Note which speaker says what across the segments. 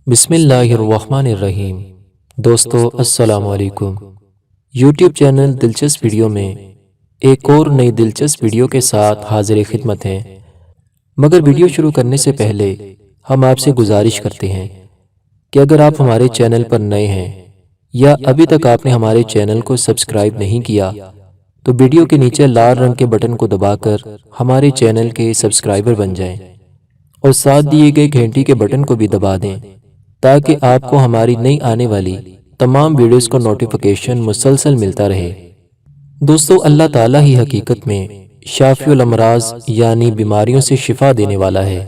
Speaker 1: بسم اللہ الرحمن الرحیم۔ دوستو السلام علیکم۔ یوٹیوب چینل دلچسپ ویڈیو میں ایک اور نئی دلچسپ ویڈیو کے ساتھ حاضر خدمت ہیں، مگر ویڈیو شروع کرنے سے پہلے ہم آپ سے گزارش کرتے ہیں کہ اگر آپ ہمارے چینل پر نئے ہیں یا ابھی تک آپ نے ہمارے چینل کو سبسکرائب نہیں کیا تو ویڈیو کے نیچے لال رنگ کے بٹن کو دبا کر ہمارے چینل کے سبسکرائبر بن جائیں اور ساتھ دیے گئے گھنٹی کے بٹن کو بھی دبا دیں تاکہ آپ کو ہماری نئی آنے والی تمام ویڈیوز کو نوٹیفیکیشن مسلسل ملتا رہے۔ دوستو، اللہ تعالیٰ ہی حقیقت میں شافی الامراض یعنی بیماریوں سے شفا دینے والا ہے۔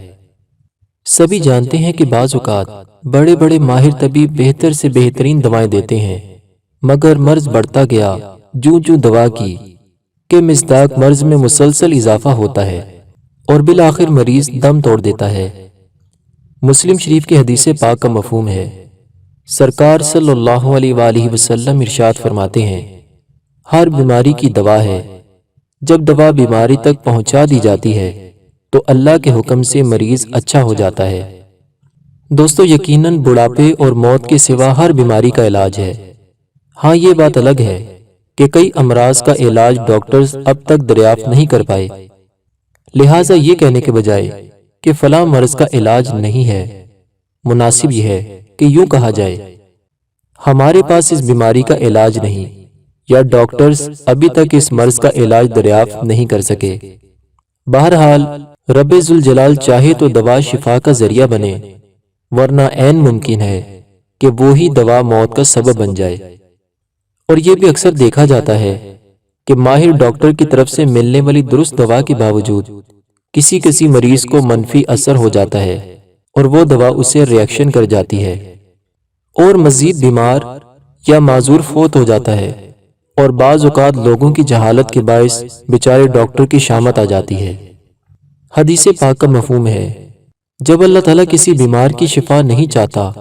Speaker 1: سبھی جانتے ہیں کہ بعض اوقات بڑے بڑے ماہر طبیب بہتر سے بہترین دوائیں دیتے ہیں، مگر مرض بڑھتا گیا جوں جوں دوا کی کہ مصداق مرض میں مسلسل اضافہ ہوتا ہے اور بالآخر مریض دم توڑ دیتا ہے۔ مسلم شریف کی حدیث پاک کا مفہوم ہے، سرکار صلی اللہ علیہ وآلہ وسلم ارشاد فرماتے ہیں، ہر بیماری کی دوا ہے، جب دوا بیماری تک پہنچا دی جاتی ہے تو اللہ کے حکم سے مریض اچھا ہو جاتا ہے۔ دوستو، یقیناً بڑھاپے اور موت کے سوا ہر بیماری کا علاج ہے۔ ہاں، یہ بات الگ ہے کہ کئی امراض کا علاج ڈاکٹرز اب تک دریافت نہیں کر پائے، لہٰذا یہ کہنے کے بجائے کہ فلاں مرض کا علاج نہیں ہے، مناسب یہ ہے کہ یوں کہا جائے، ہمارے پاس اس بیماری کا علاج نہیں، یا ڈاکٹرز ابھی تک اس مرض کا علاج دریافت نہیں کر سکے۔ بہرحال رب ذوالجلال چاہے تو دوا شفا کا ذریعہ بنے، ورنہ عین ممکن ہے کہ وہی دوا موت کا سبب بن جائے۔ اور یہ بھی اکثر دیکھا جاتا ہے کہ ماہر ڈاکٹر کی طرف سے ملنے والی درست دوا کے باوجود کسی مریض کو منفی اثر ہو جاتا ہے اور وہ دوا اسے ریاکشن کر جاتی ہے اور مزید بیمار یا معذور فوت ہو جاتا ہے، اور بعض اوقات لوگوں کی جہالت کے باعث بیچارے ڈاکٹر کی شامت آ جاتی ہے۔ حدیث پاک کا مفہوم ہے، جب اللہ تعالیٰ کسی بیمار کی شفا نہیں چاہتا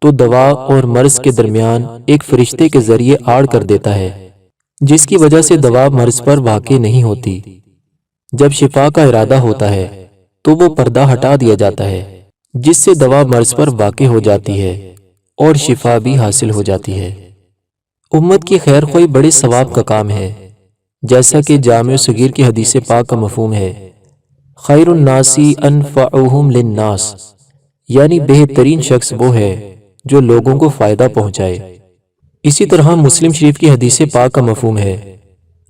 Speaker 1: تو دوا اور مرض کے درمیان ایک فرشتے کے ذریعے آڑ کر دیتا ہے، جس کی وجہ سے دوا مرض پر واقع نہیں ہوتی۔ جب شفا کا ارادہ ہوتا ہے تو وہ پردہ ہٹا دیا جاتا ہے، جس سے دوا مرض پر واقع ہو جاتی ہے اور شفا بھی حاصل ہو جاتی ہے۔ امت کی خیر خواہی بڑے ثواب کا کام ہے، جیسا کہ جامع صغیر کی حدیث پاک کا مفہوم ہے، خیر الناس انفعہم للناس، یعنی بہترین شخص وہ ہے جو لوگوں کو فائدہ پہنچائے۔ اسی طرح مسلم شریف کی حدیث پاک کا مفہوم ہے،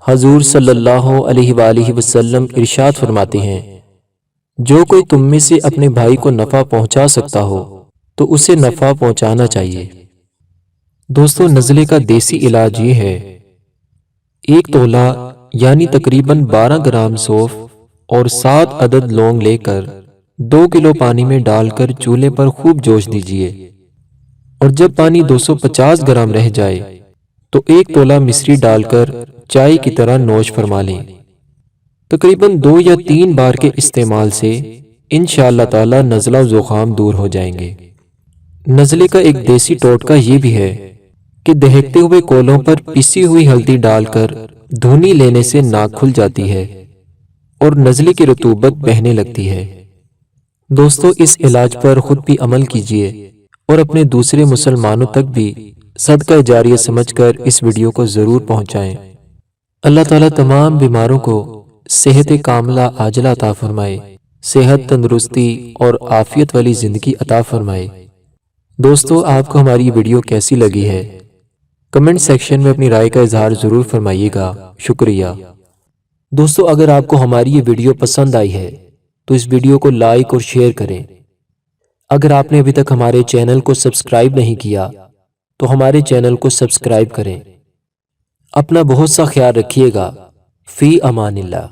Speaker 1: حضور صلی اللہ علیہ وآلہ وسلم ارشاد فرماتے ہیں، جو کوئی تم میں سے اپنے بھائی کو نفع پہنچا سکتا ہو تو اسے نفع پہنچانا چاہیے۔ دوستو، نزلے کا دیسی علاج یہ ہے، 1 تولہ یعنی تقریباً 12 گرام سونف اور 7 عدد لونگ لے کر 2 کلو پانی میں ڈال کر چولہے پر خوب جوش دیجیے، اور جب پانی 250 گرام رہ جائے تو 1 تولہ مصری ڈال کر چائے کی طرح نوش فرما لیں۔ تقریباً 2 یا 3 بار کے استعمال سے انشاءاللہ تعالی نزلہ و زکام دور ہو جائیں گے۔ نزلے کا ایک دیسی ٹوٹکا یہ بھی ہے کہ دہکتے ہوئے کولوں پر پسی ہوئی ہلدی ڈال کر دھونی لینے سے ناک کھل جاتی ہے اور نزلے کی رطوبت بہنے لگتی ہے۔ دوستو، اس علاج پر خود بھی عمل کیجیے اور اپنے دوسرے مسلمانوں تک بھی صدقہ جاریہ سمجھ کر اس ویڈیو کو ضرور پہنچائیں۔ اللہ تعالیٰ تمام بیماروں کو صحت کاملہ عاجلہ عطا فرمائے، صحت، تندرستی اور عافیت والی زندگی عطا فرمائے۔ دوستو، آپ کو ہماری یہ ویڈیو کیسی لگی ہے؟ کمنٹ سیکشن میں اپنی رائے کا اظہار ضرور فرمائیے گا۔ شکریہ۔ دوستو، اگر آپ کو ہماری یہ ویڈیو پسند آئی ہے تو اس ویڈیو کو لائک اور شیئر کریں۔ اگر آپ نے ابھی تک ہمارے چینل کو سبسکرائب نہیں کیا تو ہمارے چینل کو سبسکرائب کریں۔ اپنا بہت سا خیال رکھیے گا۔ فی امان اللہ۔